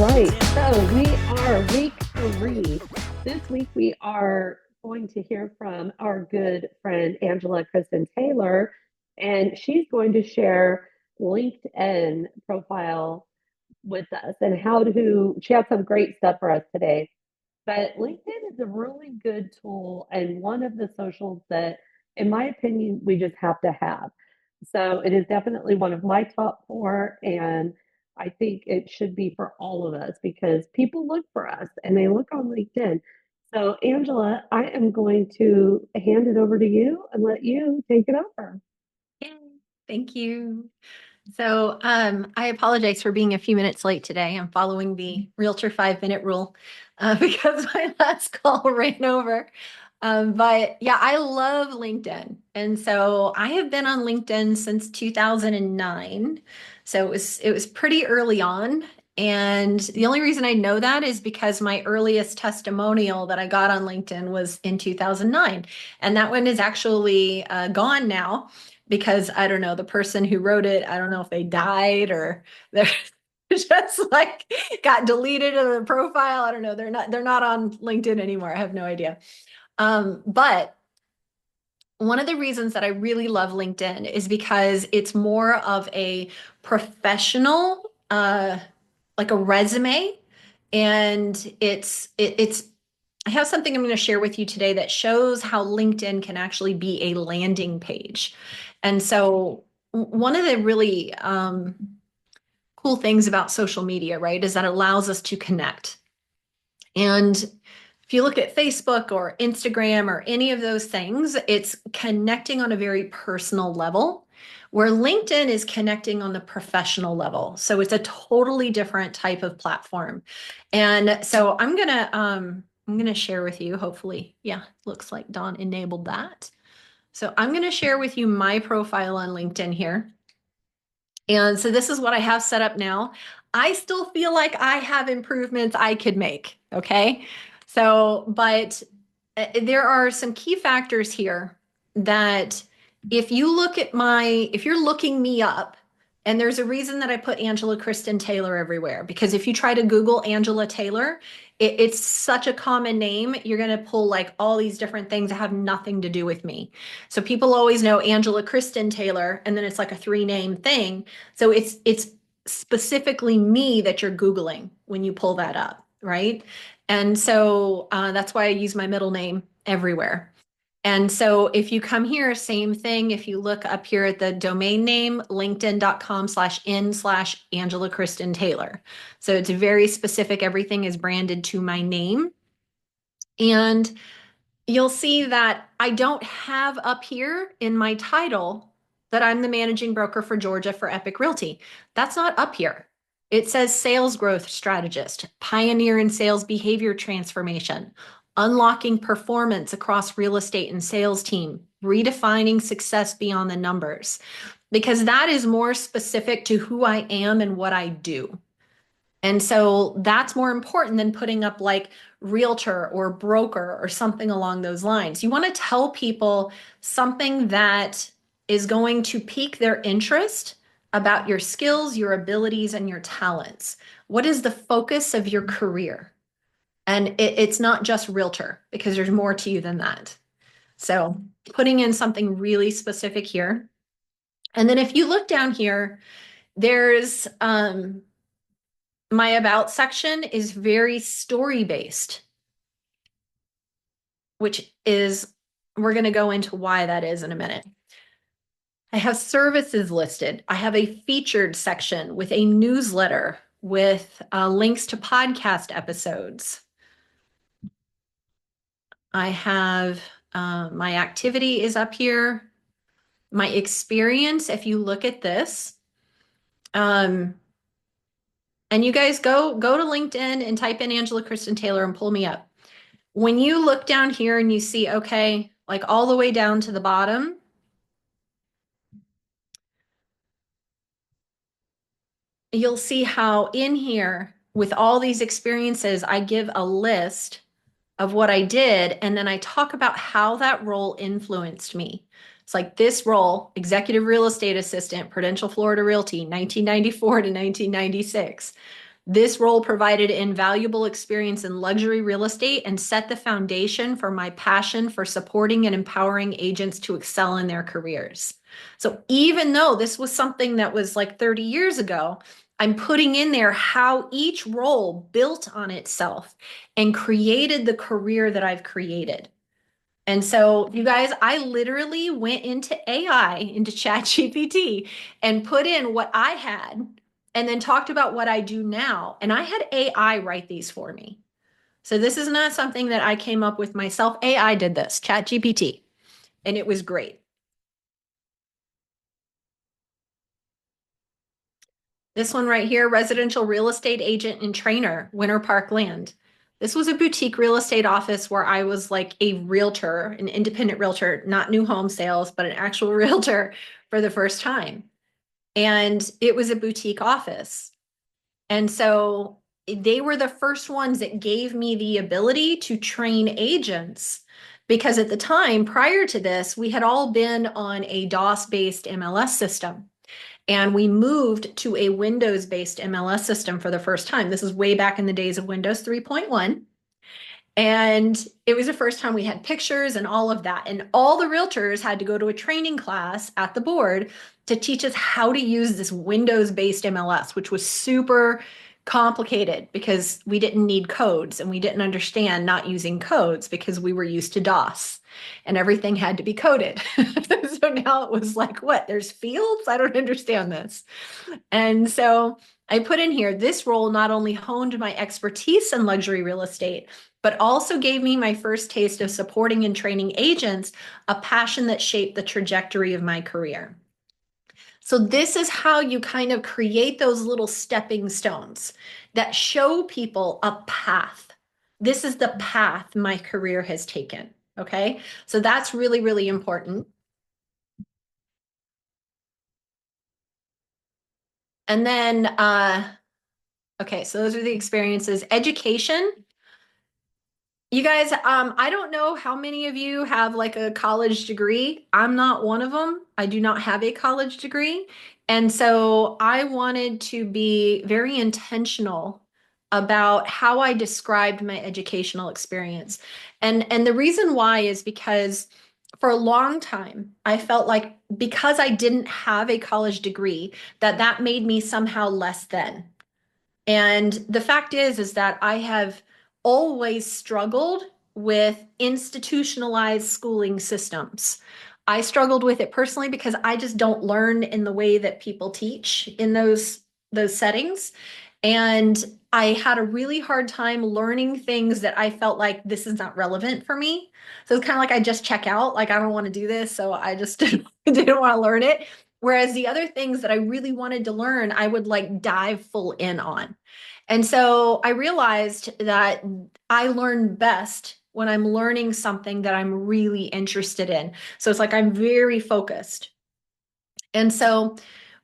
right. So we are week 3. This week we are going to hear from our good friend Angela Kristen Taylor, and she's going to share LinkedIn profile with us and how to. She has some great stuff for us today. But LinkedIn is a really good tool and one of the socials that, in my opinion, we just have to have. So it is definitely one of my top 4, and I think it should be for all of us because people look for us and they look on LinkedIn. So, Angela, I am going to hand it over to you and let you take it over. Yay. Thank you. So I apologize for being a few minutes late today. I'm following the Realtor 5-minute rule because my last call ran over. But yeah, I love LinkedIn. And so I have been on LinkedIn since 2009. So it was pretty early on. And the only reason I know that is because my earliest testimonial that I got on LinkedIn was in 2009. And that one is actually gone now because I don't know, the person who wrote it, I don't know if they died or they're just like got deleted in the profile. I don't know. They're not on LinkedIn anymore. I have no idea. But one of the reasons that I really love LinkedIn is because it's more of a professional, like a resume, and it's I have something I'm going to share with you today that shows how LinkedIn can actually be a landing page. And so, one of the really cool things about social media, right, is that it allows us to connect. And if you look at Facebook or Instagram or any of those things, it's connecting on a very personal level, where LinkedIn is connecting on the professional level. So it's a totally different type of platform. And so I'm gonna share with you, hopefully, yeah, looks like Dawn enabled that. So I'm gonna share with you my profile on LinkedIn here. And so this is what I have set up now. I still feel like I have improvements I could make. Okay. So, but there are some key factors here that if you're looking me up, and there's a reason that I put Angela Kristen Taylor everywhere, because if you try to Google Angela Taylor, it's such a common name. You're going to pull like all these different things that have nothing to do with me. So people always know Angela Kristen Taylor, and then it's like a 3-name thing. So it's specifically me that you're Googling when you pull that up, right? And so that's why I use my middle name everywhere. And so if you come here, same thing. If you look up here at the domain name, linkedin.com/in/Angela Kristen Taylor. So it's very specific. Everything is branded to my name. And you'll see that I don't have up here in my title that I'm the managing broker for Georgia for Epic Realty. That's not up here. It says sales growth strategist, pioneer in sales behavior transformation, unlocking performance across real estate and sales team, redefining success beyond the numbers, because that is more specific to who I am and what I do. And so that's more important than putting up like realtor or broker or something along those lines. You want to tell people something that is going to pique their interest about your skills, your abilities, and your talents. What is the focus of your career? And it's not just realtor, because there's more to you than that. So putting in something really specific here. And then if you look down here, there's my about section is very story based, which is, we're going to go into why that is in a minute. I have services listed. I have a featured section with a newsletter with links to podcast episodes. I have my activity is up here. My experience, if you look at this, and you guys go to LinkedIn and type in Angela Kristen Taylor and pull me up. When you look down here and you see, okay, like all the way down to the bottom, you'll see how in here with all these experiences, I give a list of what I did, and then I talk about how that role influenced me. It's like this role, executive real estate assistant, Prudential Florida Realty, 1994 to 1996. This role provided invaluable experience in luxury real estate and set the foundation for my passion for supporting and empowering agents to excel in their careers. So even though this was something that was like 30 years ago, I'm putting in there how each role built on itself and created the career that I've created. And so, you guys, I literally went into AI, into ChatGPT, and put in what I had and then talked about what I do now. And I had AI write these for me. So, this is not something that I came up with myself. AI did this, ChatGPT, and it was great. This one right here, residential real estate agent and trainer, Winter Park Land. This was a boutique real estate office where I was like a realtor, an independent realtor, not new home sales, but an actual realtor for the first time. And it was a boutique office. And so they were the first ones that gave me the ability to train agents. Because at the time, prior to this, we had all been on a DOS based MLS system. And we moved to a Windows based MLS system for the first time. This is way back in the days of Windows 3.1. And it was the first time we had pictures and all of that. And all the realtors had to go to a training class at the board to teach us how to use this Windows based MLS, which was super complicated because we didn't need codes and we didn't understand not using codes because we were used to DOS and everything had to be coded. So now it was like, what? There's fields? I don't understand this. And so I put in here this role not only honed my expertise in luxury real estate, but also gave me my first taste of supporting and training agents, a passion that shaped the trajectory of my career. So, this is how you kind of create those little stepping stones that show people a path. This is the path my career has taken. Okay. So, that's really, really important. And then, okay, so those are the experiences. Education. You guys, I don't know how many of you have like a college degree. I'm not one of them. I do not have a college degree. And so I wanted to be very intentional about how I described my educational experience. And the reason why is because for a long time, I felt like because I didn't have a college degree, that made me somehow less than. And the fact is that I have always struggled with institutionalized schooling systems. I struggled with it personally because I just don't learn in the way that people teach in those settings. And I had a really hard time learning things that I felt like this is not relevant for me. So it's kind of like I just check out, like I don't want to do this, so I just didn't want to learn it. Whereas the other things that I really wanted to learn, I would like dive full in on. And so I realized that I learn best when I'm learning something that I'm really interested in. So it's like I'm very focused. And so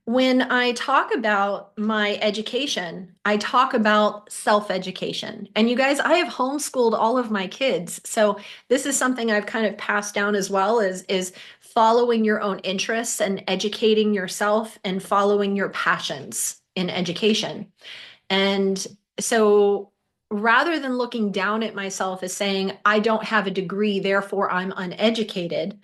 when I talk about my education, I talk about self-education. And you guys, I have homeschooled all of my kids. So this is something I've kind of passed down as well is following your own interests and educating yourself and following your passions in education. And so rather than looking down at myself as saying, I don't have a degree, therefore I'm uneducated,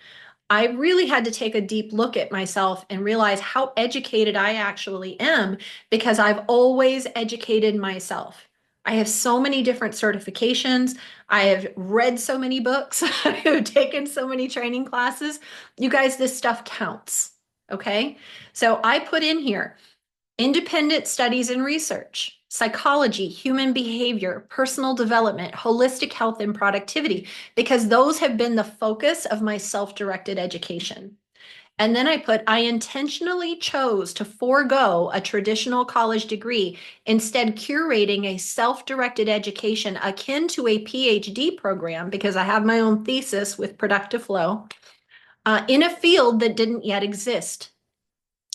I really had to take a deep look at myself and realize how educated I actually am because I've always educated myself. I have so many different certifications. I have read so many books. I have taken so many training classes. You guys, this stuff counts. Okay. So I put in here independent studies and research, psychology, human behavior, personal development, holistic health, and productivity, because those have been the focus of my self directed education. And then I put, I intentionally chose to forego a traditional college degree, instead, curating a self directed education akin to a PhD program, because I have my own thesis with productive flow, in a field that didn't yet exist.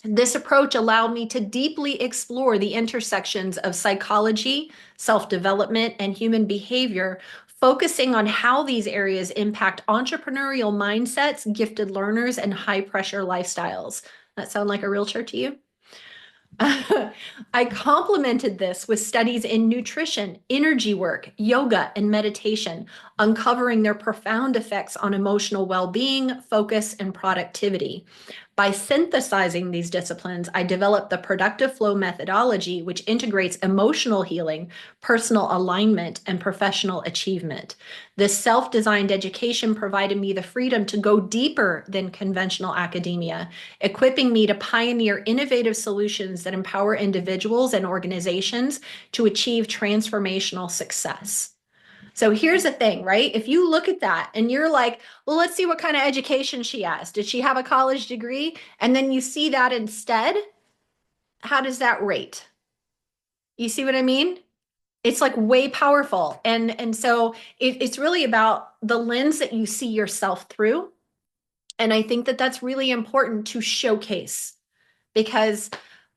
This approach allowed me to deeply explore the intersections of psychology, self-development, and human behavior, focusing on how these areas impact entrepreneurial mindsets, gifted learners, and high-pressure lifestyles. That sound like a realtor to you? I complemented this with studies in nutrition, energy work, yoga, and meditation, uncovering their profound effects on emotional well being, focus, and productivity. By synthesizing these disciplines, I developed the productive flow methodology, which integrates emotional healing, personal alignment, and professional achievement. This self designed education provided me the freedom to go deeper than conventional academia, equipping me to pioneer innovative solutions that empower individuals and organizations to achieve transformational success. So here's the thing, right? If you look at that and you're like, well, let's see what kind of education she has. Did she have a college degree? And then you see that instead, how does that rate? You see what I mean? It's like way powerful. And so it's really about the lens that you see yourself through. And I think that that's really important to showcase because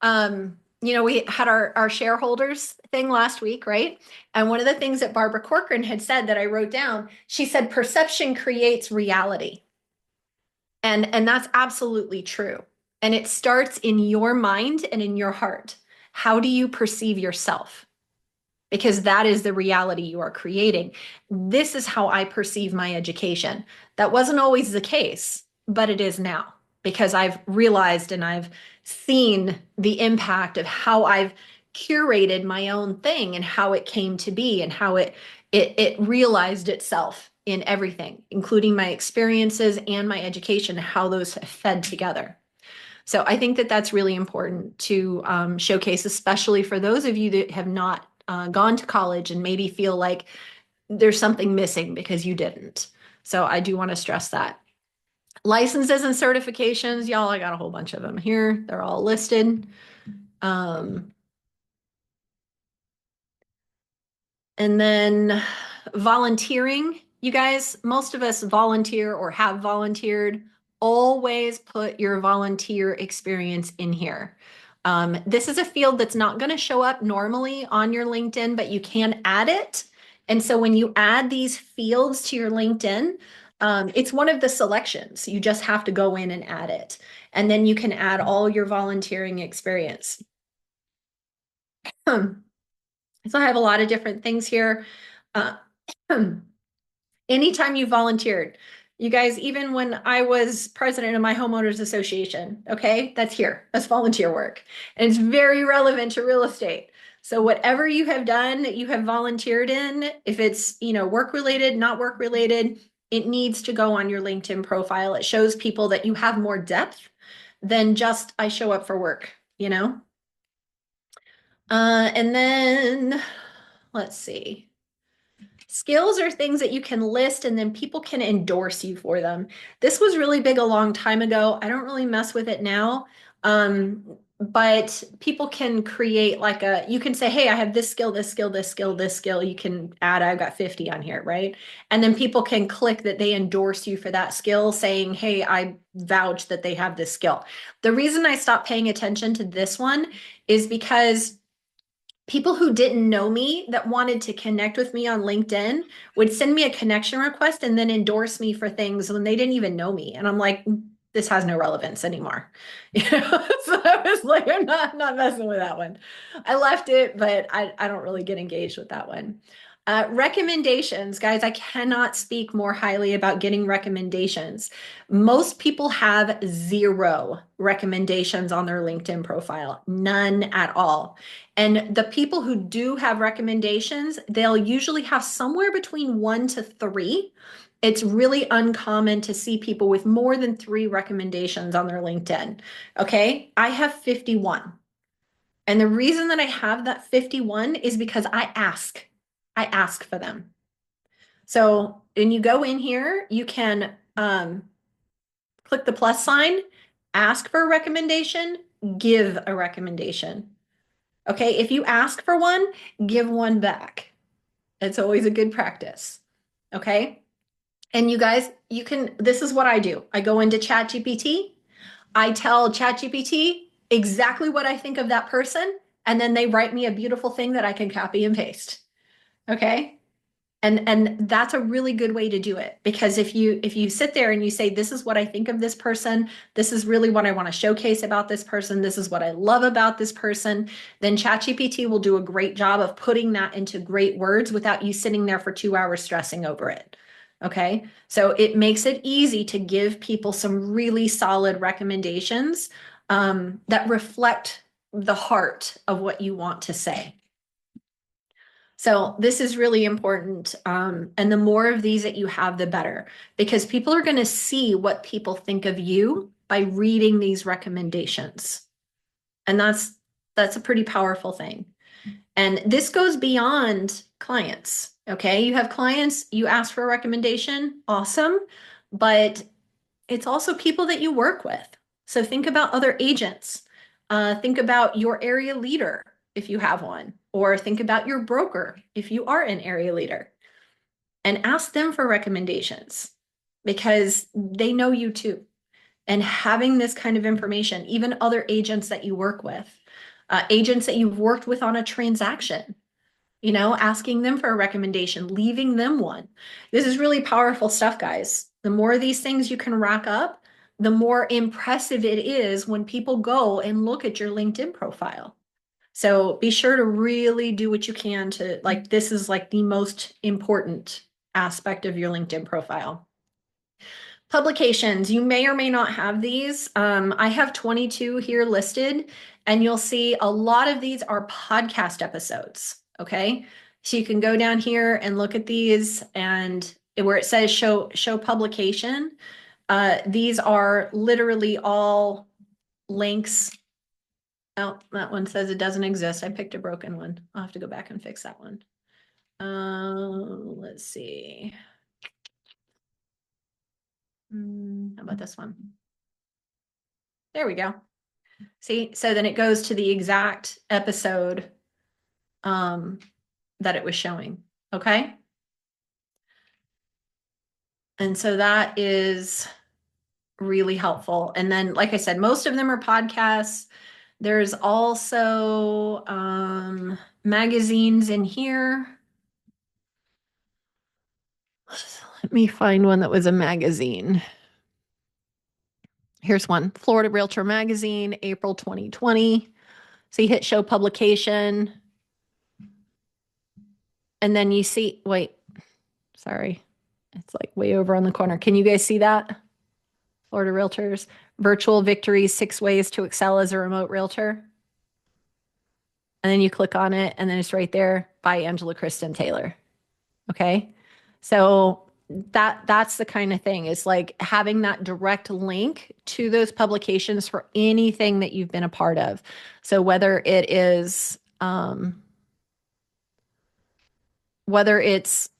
we had our shareholders thing last week, right? And one of the things that Barbara Corcoran had said that I wrote down, she said perception creates reality. And that's absolutely true. And it starts in your mind and in your heart. How do you perceive yourself? Because that is the reality you are creating. This is how I perceive my education. That wasn't always the case, but it is now because I've realized and I've seen the impact of how I've curated my own thing and how it came to be and how it realized itself in everything, including my experiences and my education, how those have fed together. So I think that that's really important to showcase, especially for those of you that have not gone to college and maybe feel like there's something missing because you didn't. So I do want to stress that. Licenses and certifications, y'all, I got a whole bunch of them here. They're all listed. Um, And then volunteering, you guys, most of us volunteer or have volunteered. Always put your volunteer experience in here. This is a field that's not going to show up normally on your LinkedIn, but you can add it. And so when you add these fields to your LinkedIn, it's one of the selections. You just have to go in and add it. And then you can add all your volunteering experience. So I have a lot of different things here. Uh, anytime you volunteered, you guys, even when I was president of my homeowners association, okay, that's here. That's volunteer work. And it's very relevant to real estate. So whatever you have done, you have volunteered in, if it's, work related, not work related, it needs to go on your LinkedIn profile. It shows people that you have more depth than just I show up for work. And then let's see. Skills are things that you can list and then people can endorse you for them. This was really big a long time ago. I don't really mess with it now. But people can create you can say, hey, I have this skill, this skill, this skill, this skill. You can add, I've got 50 on here, right? And then people can click that they endorse you for that skill, saying, hey, I vouch that they have this skill. The reason I stopped paying attention to this one is because people who didn't know me that wanted to connect with me on LinkedIn would send me a connection request and then endorse me for things when they didn't even know me. And I'm like, this has no relevance anymore. So I was like, I'm not messing with that one. I left it, but I don't really get engaged with that one. Recommendations, guys, I cannot speak more highly about getting recommendations. Most people have 0 recommendations on their LinkedIn profile, none at all. And the people who do have recommendations, they'll usually have somewhere between 1 to 3. It's really uncommon to see people with more than 3 recommendations on their LinkedIn. Okay, I have 51. And the reason that I have that 51 is because I ask for them. So when you go in here, you can click the plus sign, ask for a recommendation, give a recommendation. Okay, if you ask for one, give one back. It's always a good practice. Okay. And you guys, this is what I do. I go into ChatGPT. I tell ChatGPT exactly what I think of that person, and then they write me a beautiful thing that I can copy and paste. Okay. And that's a really good way to do it, because if you sit there and you say, this is what I think of this person, this is really what I want to showcase about this person, this is what I love about this person, then ChatGPT will do a great job of putting that into great words without you sitting there for 2 hours stressing over it. Okay. So it makes it easy to give people some really solid recommendations that reflect the heart of what you want to say. So this is really important. And the more of these that you have, the better, because people are going to see what people think of you by reading these recommendations. And that's a pretty powerful thing. And this goes beyond clients. Okay. You have clients, you ask for a recommendation, awesome. But it's also people that you work with. So think about other agents. Think about your area leader if you have one, or think about your broker if you are an area leader, and ask them for recommendations because they know you too. And having this kind of information, even other agents that you work with, agents that you've worked with on a transaction, asking them for a recommendation, leaving them one. This is really powerful stuff, guys. The more of these things you can rack up, the more impressive it is when people go and look at your LinkedIn profile. So be sure to really do what you can to, like, this is like the most important aspect of your LinkedIn profile. Publications, you may or may not have these. I have 22 here listed, and you'll see a lot of these are podcast episodes. Okay. So you can go down here and look at these, and where it says show publication, these are literally all links. Oh, that one says it doesn't exist. I picked a broken one. I'll have to go back and fix that one. Let's see. How about this one? There we go. See, so then it goes to the exact episode that it was showing. Okay. And so that is really helpful. And then, like I said, most of them are podcasts. There's also magazines in here. Let me find one that was a magazine. Here's one, Florida Realtor Magazine, April 2020. So you hit show publication. And then you see, wait, sorry. It's like way over on the corner. Can you guys see that? Florida Realtors, virtual victories, 6 ways to excel as a remote realtor. And then you click on it, and then it's right there by Angela Kristen Taylor. Okay. So that's the kind of thing. It's like having that direct link to those publications for anything that you've been a part of. So whether it's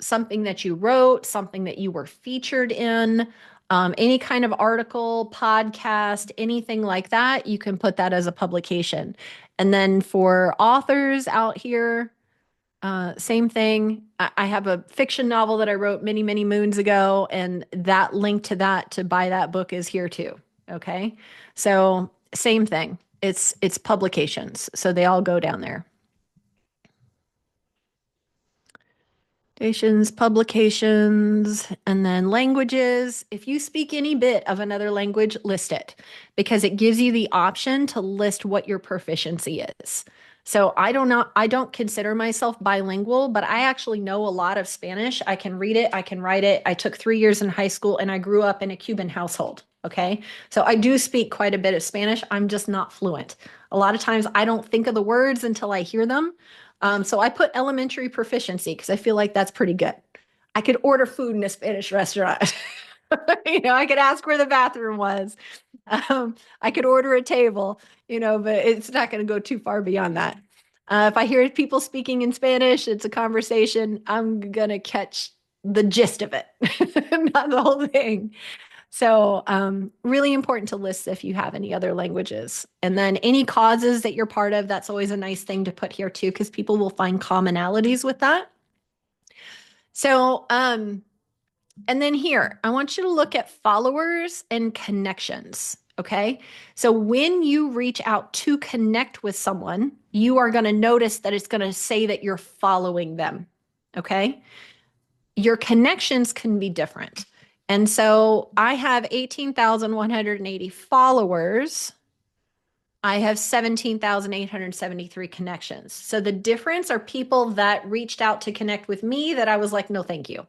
something that you wrote, something that you were featured in, any kind of article, podcast, anything like that, you can put that as a publication. And then for authors out here, same thing. I have a fiction novel that I wrote many, many moons ago, and that link to that to buy that book is here too. Okay. So same thing. It's publications. So they all go down there. Publications, and then languages. If you speak any bit of another language, list it, because it gives you the option to list what your proficiency is. So I don't consider myself bilingual, but I actually know a lot of Spanish. I can read it, I can write it. I took 3 years in high school, and I grew up in a Cuban household. Okay. So I do speak quite a bit of Spanish. I'm just not fluent. A lot of times I don't think of the words until I hear them. So I put elementary proficiency because I feel like that's pretty good. I could order food in a Spanish restaurant. I could ask where the bathroom was. I could order a table, but it's not going to go too far beyond that. If I hear people speaking in Spanish, it's a conversation. I'm going to catch the gist of it, not the whole thing. So, really important to list if you have any other languages. And then any causes that you're part of, that's always a nice thing to put here too, because people will find commonalities with that. So, and then here, I want you to look at followers and connections. Okay. So when you reach out to connect with someone, you are going to notice that it's going to say that you're following them. Okay. your connections can be different. And so I have 18,180 followers. I have 17,873 connections. So the difference are people that reached out to connect with me that I was like, no, thank you.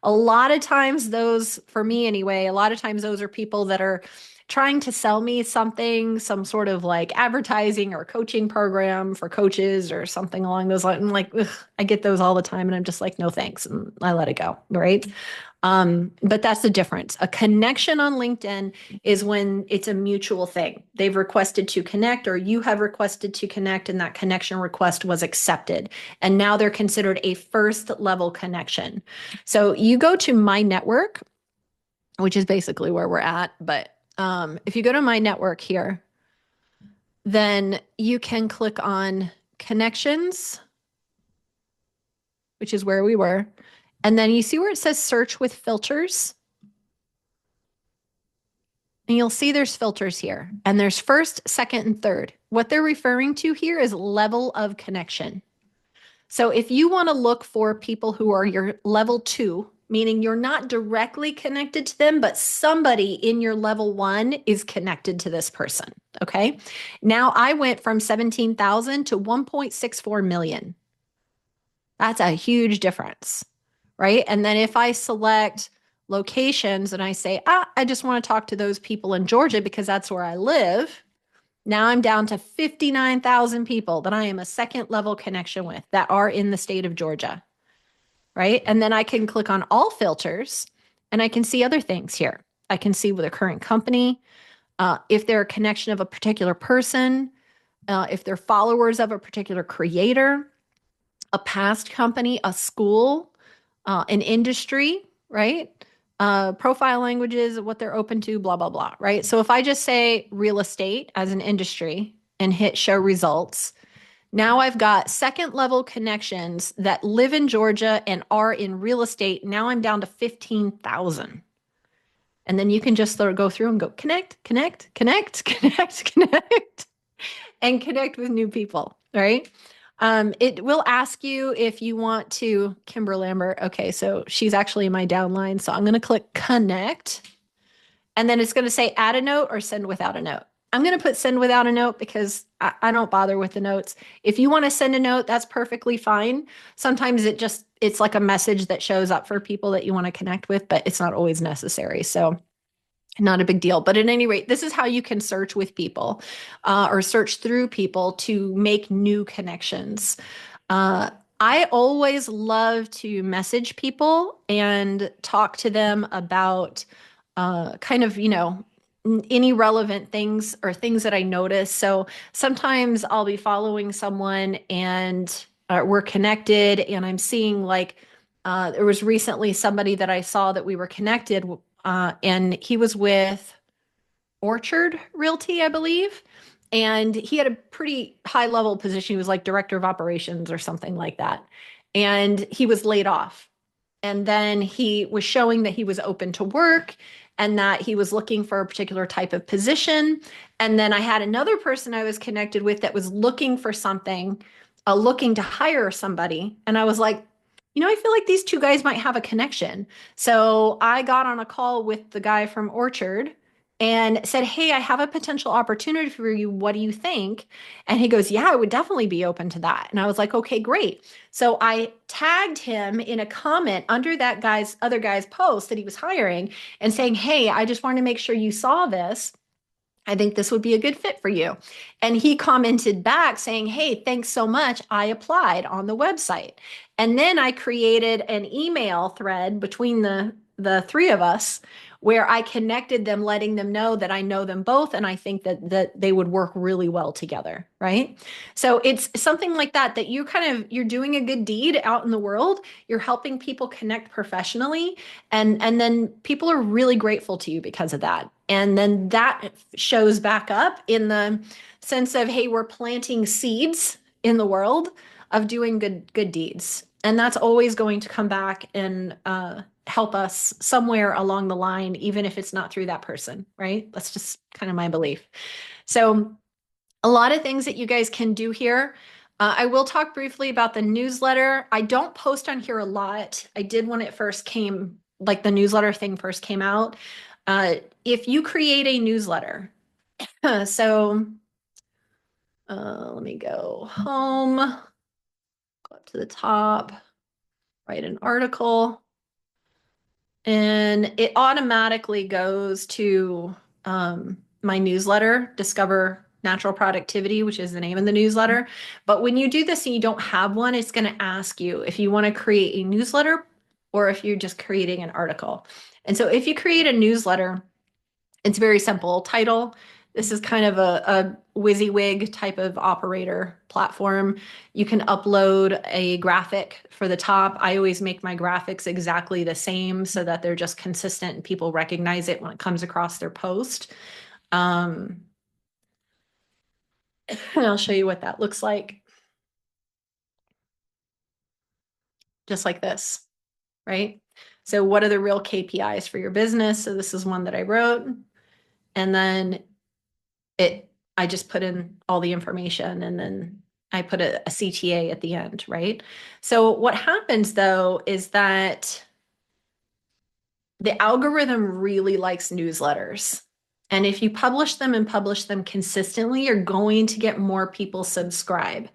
A lot of times, those, for me anyway, a lot of times those are people that are trying to sell me something, some sort of like advertising or coaching program for coaches or something along those lines. I'm like, ugh, I get those all the time. And I'm just like, no, thanks. And I let it go. Right. But that's the difference. A connection on LinkedIn is when it's a mutual thing. They've requested to connect, or you have requested to connect, and that connection request was accepted. And now they're considered a first level connection. So you go to my network, which is basically where we're at. But if you go to my network here, then you can click on connections, which is where we were. And then you see where it says search with filters. And you'll see there's filters here, and there's first, second, and third. What they're referring to here is level of connection. So if you want to look for people who are your level two, meaning you're not directly connected to them, but somebody in your level one is connected to this person. Okay. Now I went from 17,000 to 1.64 million. That's a huge difference, right? And then if I select locations and I say, I just want to talk to those people in Georgia because that's where I live. Now I'm down to 59,000 people that I am a second level connection with that are in the state of Georgia, right? And then I can click on all filters and I can see other things here. I can see with a current company, if they're a connection of a particular person, if they're followers of a particular creator, a past company, a school, an industry, right? Profile languages, what they're open to, blah, blah, blah, right? So if I just say real estate as an industry and hit show results, now I've got second level connections that live in Georgia and are in real estate. Now I'm down to 15,000. And then you can just sort of go through and go connect, connect, connect, connect, connect, and connect with new people, right? It will ask you if you want to, Kimber Lambert. Okay, so she's actually in my downline. So I'm going to click connect. And then it's going to say add a note or send without a note. I'm going to put send without a note because I don't bother with the notes. If you want to send a note, that's perfectly fine. Sometimes it's like a message that shows up for people that you want to connect with, but it's not always necessary. So not a big deal. But at any rate, this is how you can search with people or search through people to make new connections. Uh, I always love to message people and talk to them about kind of, any relevant things or things that I notice. So sometimes I'll be following someone and we're connected, and I'm seeing like, there was recently somebody that I saw that we were connected, and he was with Orchard Realty, I believe. And he had a pretty high level position. He was like director of operations or something like that. And he was laid off. And then he was showing that he was open to work and that he was looking for a particular type of position. And then I had another person I was connected with that was looking for something, looking to hire somebody. And I was like, I feel like these two guys might have a connection. So I got on a call with the guy from Orchard and said, hey, I have a potential opportunity for you. What do you think? And he goes, yeah, I would definitely be open to that. And I was like, okay, great. So I tagged him in a comment under that other guy's post that he was hiring and saying, hey, I just wanted to make sure you saw this. I think this would be a good fit for you. And he commented back saying, hey, thanks so much. I applied on the website. And then I created an email thread between the three of us where I connected them, letting them know that I know them both and I think that they would work really well together, right? So it's something like that you're doing a good deed out in the world. You're helping people connect professionally, and then people are really grateful to you because of that. And then that shows back up in the sense of, hey, we're planting seeds in the world of doing good deeds. And that's always going to come back and help us somewhere along the line, even if it's not through that person, right? That's just kind of my belief. So a lot of things that you guys can do here. I will talk briefly about the newsletter. I don't post on here a lot. I did when it first came, like the newsletter thing first came out. If you create a newsletter, so let me go home, go up to the top, write an article, and it automatically goes to my newsletter, Discover Natural Productivity, which is the name of the newsletter. But when you do this and you don't have one, it's going to ask you if you want to create a newsletter or if you're just creating an article. And so if you create a newsletter, it's very simple. Title. This is kind of a WYSIWYG type of operator platform. You can upload a graphic for the top. I always make my graphics exactly the same so that they're just consistent and people recognize it when it comes across their post. And I'll show you what that looks like. Just like this, right? So what are the real KPIs for your business? So this is one that I wrote. And then I just put in all the information and then I put a CTA at the end, right? So what happens though is that the algorithm really likes newsletters. And if you publish them and publish them consistently, you're going to get more people subscribe.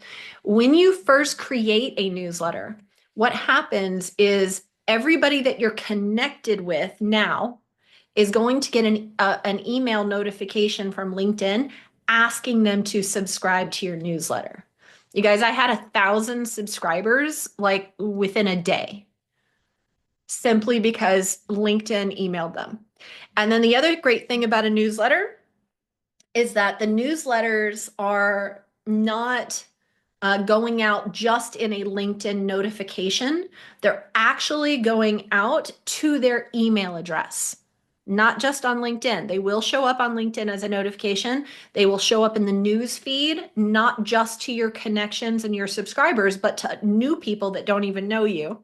When you first create a newsletter, what happens is everybody that you're connected with now is going to get an email notification from LinkedIn asking them to subscribe to your newsletter. You guys, I had 1,000 subscribers like within a day simply because LinkedIn emailed them. And then the other great thing about a newsletter is that the newsletters are not going out just in a LinkedIn notification. They're actually going out to their email address, not just on LinkedIn. They will show up on LinkedIn as a notification. They will show up in the news feed, not just to your connections and your subscribers, but to new people that don't even know you.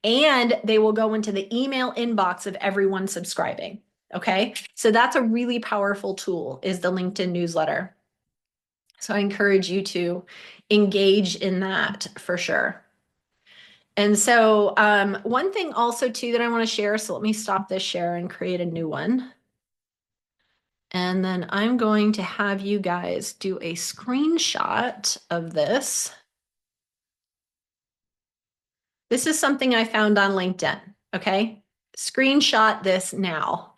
And they will go into the email inbox of everyone subscribing. Okay. So that's a really powerful tool is the LinkedIn newsletter. So I encourage you to engage in that for sure. And so one thing also too that I want to share, so let me stop this share and create a new one. And then I'm going to have you guys do a screenshot of this. This is something I found on LinkedIn, okay? Screenshot this now.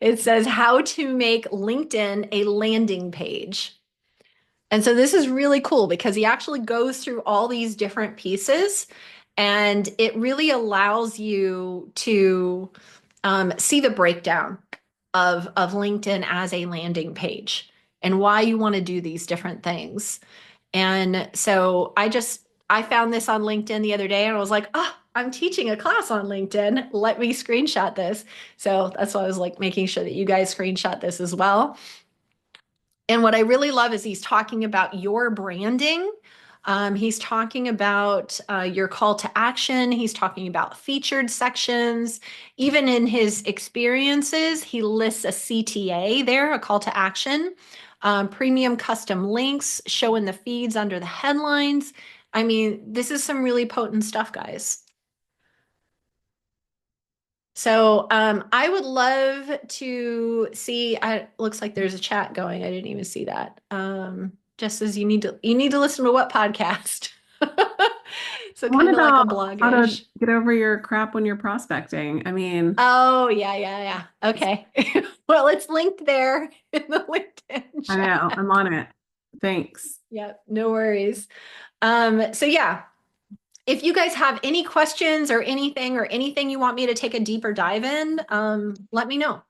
It says how to make LinkedIn a landing page. And so this is really cool because he actually goes through all these different pieces and it really allows you to see the breakdown of LinkedIn as a landing page and why you want to do these different things. And so I found this on LinkedIn the other day and I was like, oh, I'm teaching a class on LinkedIn. Let me screenshot this. So that's why I was like making sure that you guys screenshot this as well. And what I really love is he's talking about your branding. He's talking about your call to action. He's talking about featured sections. Even in his experiences, he lists a CTA there, a call to action, premium custom links, showing the feeds under the headlines. I mean, this is some really potent stuff, guys. So I would love to see. Looks like there's a chat going. I didn't even see that. Just as you need to listen to what podcast? So What kind of like a about how to blogish. get over your crap when you're prospecting? I mean, Oh yeah, yeah, yeah. Okay. Well, it's linked there in the LinkedIn I chat. know, I'm on it. Thanks. Yep, no worries. So yeah, if you guys have any questions or anything you want me to take a deeper dive in, let me know.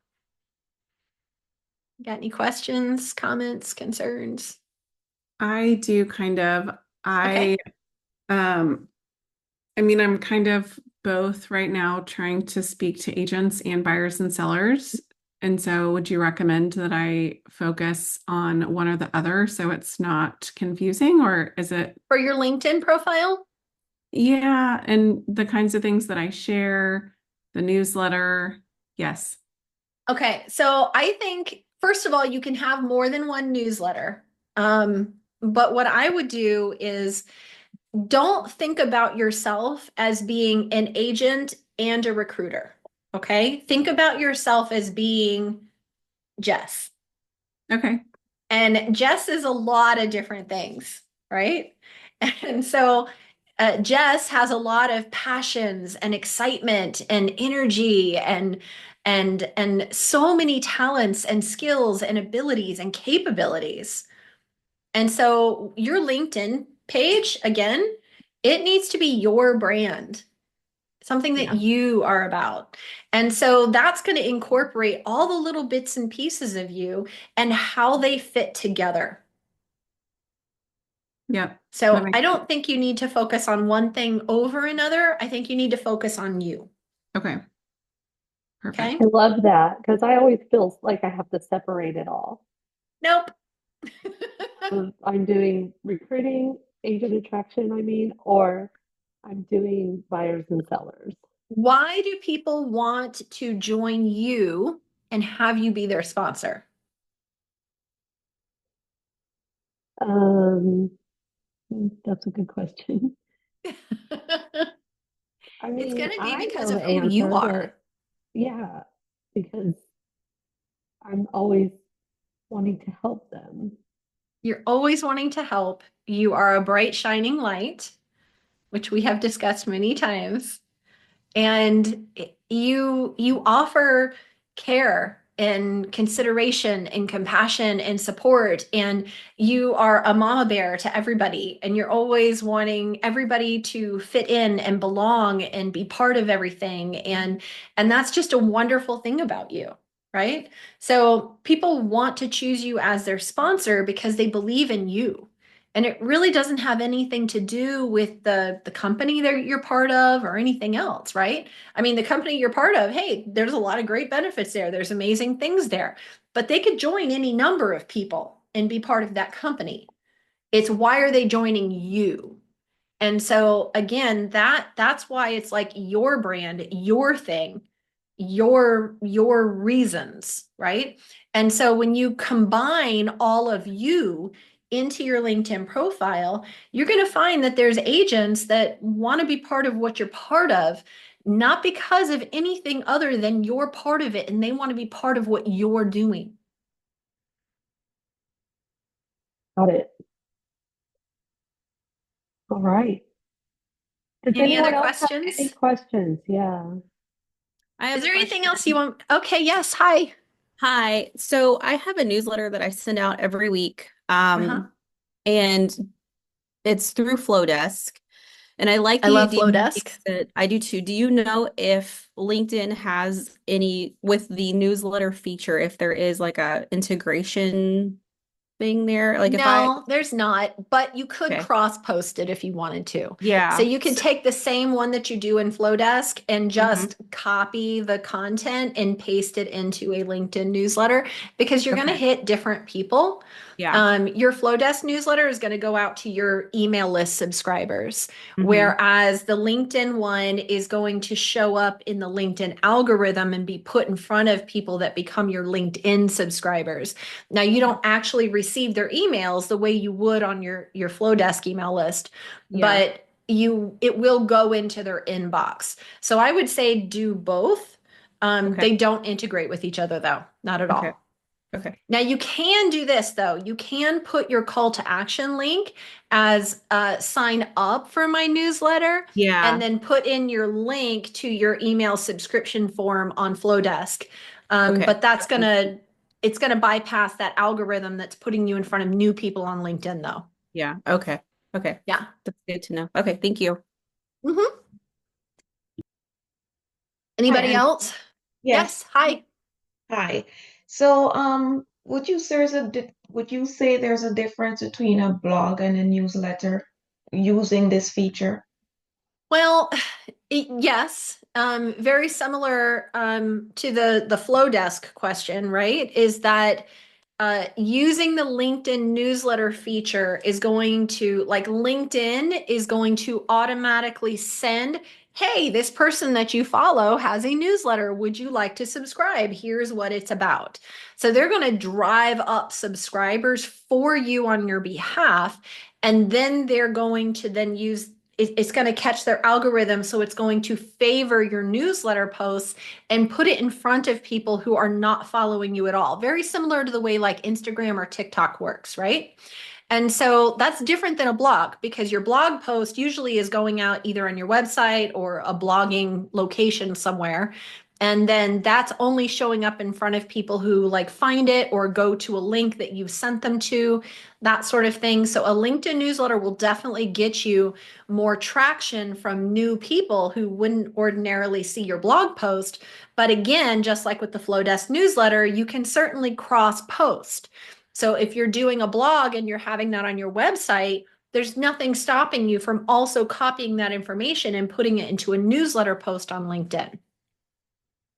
Got any questions, comments, concerns? I do kind of, Okay. um, I mean, I'm kind of both right now trying to speak to agents and buyers and sellers. And so would you recommend that I focus on one or the other so it's not confusing, or is it? For your LinkedIn profile? Yeah, and the kinds of things that I share, the newsletter. Yes. Okay. So I think, first of all, you can have more than one newsletter. But what I would do is don't think about yourself as being an agent and a recruiter. Okay. Think about yourself as being Jess. Okay. And Jess is a lot of different things, right? And so Jess has a lot of passions and excitement and energy and so many talents and skills and abilities and capabilities. And so your LinkedIn page, again, it needs to be your brand, something that Yeah. you are about. And so that's going to incorporate all the little bits and pieces of you and how they fit together. Yep. That So makes I don't think you need to focus on one thing over another. I think you need to focus on you. okay. Okay. Perfect. I love that because I always feel like I have to separate it all. Nope. I'm doing recruiting, agent attraction, I mean, or I'm doing buyers and sellers. Why do people want to join you and have you be their sponsor? Um, that's a good question. I It's mean, going to be I because know of the who you answer, are. but yeah, because I'm always wanting to help them. You're always wanting to help. You are a bright, shining light, which we have discussed many times. And you offer care and consideration and compassion and support, and you are a mama bear to everybody, and you're always wanting everybody to fit in and belong and be part of everything, and that's just a wonderful thing about you, right? So people want to choose you as their sponsor because they believe in you. And it really doesn't have anything to do with the company that you're part of or anything else, right? I mean, the company you're part of, hey, there's a lot of great benefits there. There's amazing things there. But they could join any number of people and be part of that company. It's why are they joining you? And so again, that's why it's like your brand, your thing, your reasons, right? And so when you combine all of you into your LinkedIn profile, you're going to find that there's agents that want to be part of what you're part of, not because of anything other than you're part of it and they want to be part of what you're doing. Got it. All right. Does Any other anyone else have any questions? questions? Yeah. I Is have a there anything else you question. want? Okay, yes, hi. Hi. So I have a newsletter that I send out every week. Uh-huh. And it's through Flowdesk. And I like I the love idea Flowdesk. that I do too. Do you know if LinkedIn has any with the newsletter feature, if there is like a integration thing there? Like if I, No, there's not, but you could okay. cross post it if you wanted to. So Yeah. you could take the same one that you do in Flowdesk and Mhm. just copy the content and paste it into a LinkedIn newsletter because you're going to Okay. hit different people. Yeah. Your Flowdesk newsletter is going to go out to your email list subscribers, Hmm. whereas the LinkedIn one is going to show up in the LinkedIn algorithm and be put in front of people that become your LinkedIn subscribers. Now, you don't actually receive their emails the way you would on your Flowdesk email list, Yeah. but it will go into their inbox. So I would say do both. Okay. They don't integrate with each other though, not at Okay. all. Okay. Now you can do this though. You can put your call to action link as sign up for my newsletter and Yeah. then put in your link to your email subscription form on Flowdesk. Okay. But it's gonna bypass that algorithm that's putting you in front of new people on LinkedIn though. Yeah. Okay. Okay. Yeah. That's good to know. Okay. Thank you. Hmm. Hi, Anybody Angela. else? Yes. Yes. Hi. Hi. So, would you say there's a difference between a blog and a newsletter using this feature? Well, yes, very similar to the flow desk question, right? Is that using the LinkedIn newsletter feature is going to, like, LinkedIn is going to automatically send hey, this person that you follow has a newsletter. Would you like to subscribe? Here's what it's about. So they're going to drive up subscribers for you on your behalf. And then they're going to then use it's going to catch their algorithm. So it's going to favor your newsletter posts and put it in front of people who are not following you at all. Very similar to the way like Instagram or TikTok works, right? And so that's different than a blog because your blog post usually is going out either on your website or a blogging location somewhere. And then that's only showing up in front of people who like find it or go to a link that you've sent them to, that sort of thing. So a LinkedIn newsletter will definitely get you more traction from new people who wouldn't ordinarily see your blog post. But again, just like with the Flowdesk newsletter, you can certainly cross post. So if you're doing a blog and you're having that on your website, there's nothing stopping you from also copying that information and putting it into a newsletter post on LinkedIn.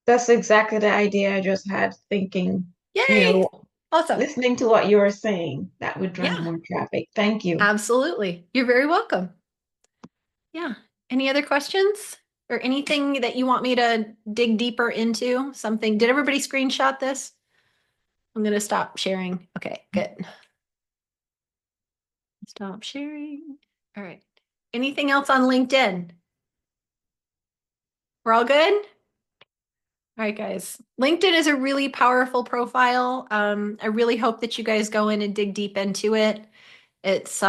That's exactly the idea I just had, thinking, you Yay! know, Awesome. listening to what you were saying, that would drive Yeah, more traffic. Thank you. absolutely. You're very welcome. Yeah. Any other questions or anything that you want me to dig deeper into? Something, did everybody screenshot this? I'm going to stop sharing. Okay, good. Stop sharing. All right. Anything else on LinkedIn? We're all good? All right, guys. LinkedIn is a really powerful profile. I really hope that you guys go in and dig deep into it. It's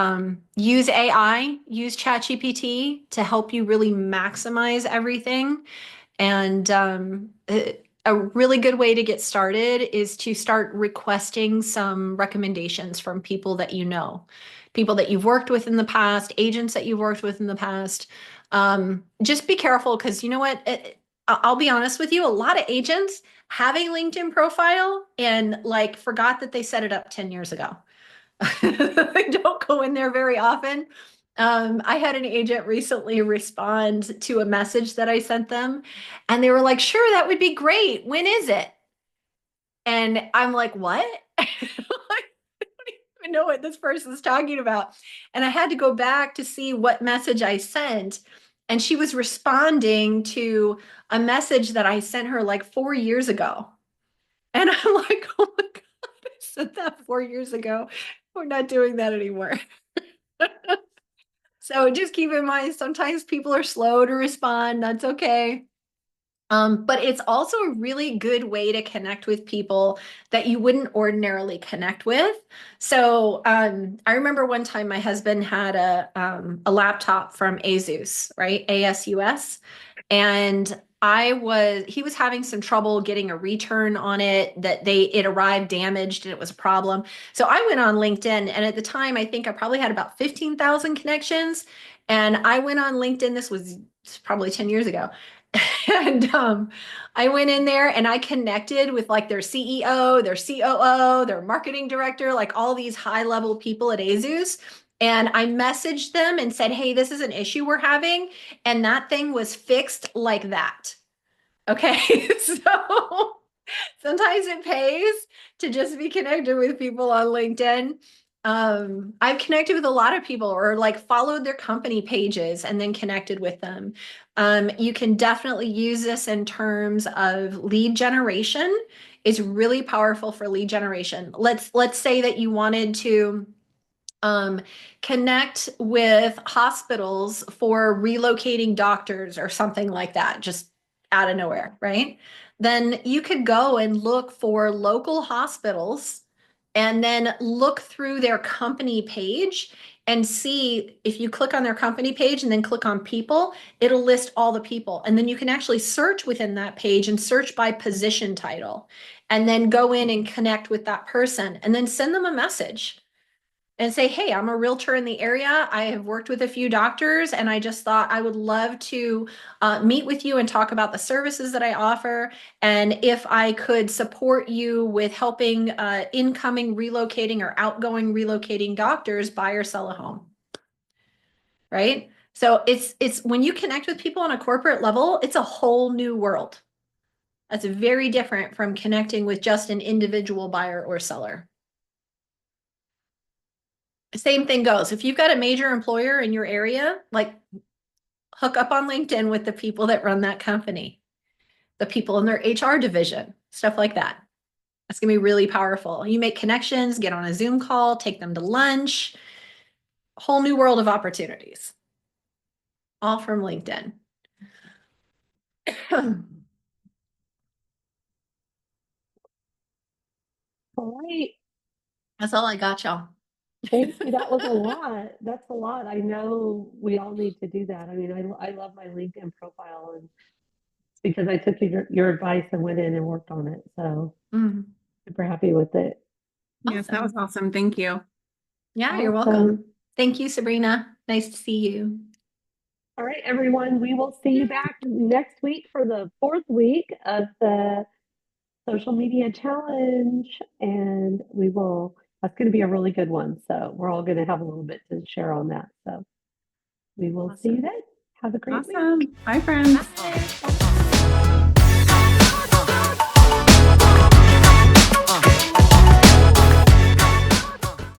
use AI, use ChatGPT to help you really maximize everything. And a really good way to get started is to start requesting some recommendations from people that you know, people that you've worked with in the past, agents that you've worked with in the past. Just be careful because you know what? I'll be honest with you, a lot of agents have a LinkedIn profile and like forgot that they set it up 10 years ago. I don't go in there very often. I had an agent recently respond to a message that I sent them, and they were like, sure, that would be great. When is it? And I'm like, what? I don't even know what this person's talking about. And I had to go back to see what message I sent. And she was responding to a message that I sent her like 4 years ago. And I'm like, oh my God, I sent that 4 years ago. We're not doing that anymore. So just keep in mind, sometimes people are slow to respond. That's okay. But it's also a really good way to connect with people that you wouldn't ordinarily connect with. So I remember one time my husband had a laptop from Asus, right? ASUS. And he was having some trouble getting a return on it, that it arrived damaged and it was a problem. So I went on LinkedIn, and at the time I think I probably had about 15,000 connections. And I went on LinkedIn, this was probably 10 years ago. And I went in there and I connected with like their CEO, their COO, their marketing director, like all these high level people at Asus. And I messaged them and said, hey, this is an issue we're having. And that thing was fixed like that. Okay. So sometimes it pays to just be connected with people on LinkedIn. I've connected with a lot of people or like followed their company pages and then connected with them. You can definitely use this in terms of lead generation. It's really powerful for lead generation. Let's say that you wanted to um, connect with hospitals for relocating doctors or something like that, just out of nowhere, right? Then you could go and look for local hospitals and then look through their company page and see if you click on their company page and then click on people, it'll list all the people. And then you can actually search within that page and search by position title and then go in and connect with that person and then send them a message and say, hey, I'm a realtor in the area. I have worked with a few doctors, and I just thought I would love to meet with you and talk about the services that I offer. And if I could support you with helping incoming relocating or outgoing relocating doctors buy or sell a home. Right? So it's when you connect with people on a corporate level, it's a whole new world. That's very different from connecting with just an individual buyer or seller. Same thing goes. If you've got a major employer in your area, like hook up on LinkedIn with the people that run that company, the people in their HR division, stuff like that. That's going to be really powerful. You make connections, get on a Zoom call, take them to lunch, whole new world of opportunities, all from LinkedIn. All right. That's all I got, y'all. Thank you. That was a lot. That's a lot. I know we all need to do that. I mean, I love my LinkedIn profile, and it's because I took your advice and went in and worked on it. So Mm, super happy with it. Yes, that was awesome. awesome. Thank you. Yeah, you're Awesome. welcome. Thank you, Sabrina. Nice to see you. All right, everyone. We will see you back next week for the fourth week of the social media challenge. And that's going to be a really good one. So we're all going to have a little bit to share on that. So we will see you Awesome. then. Have a great week. Awesome. Bye, friends. Bye.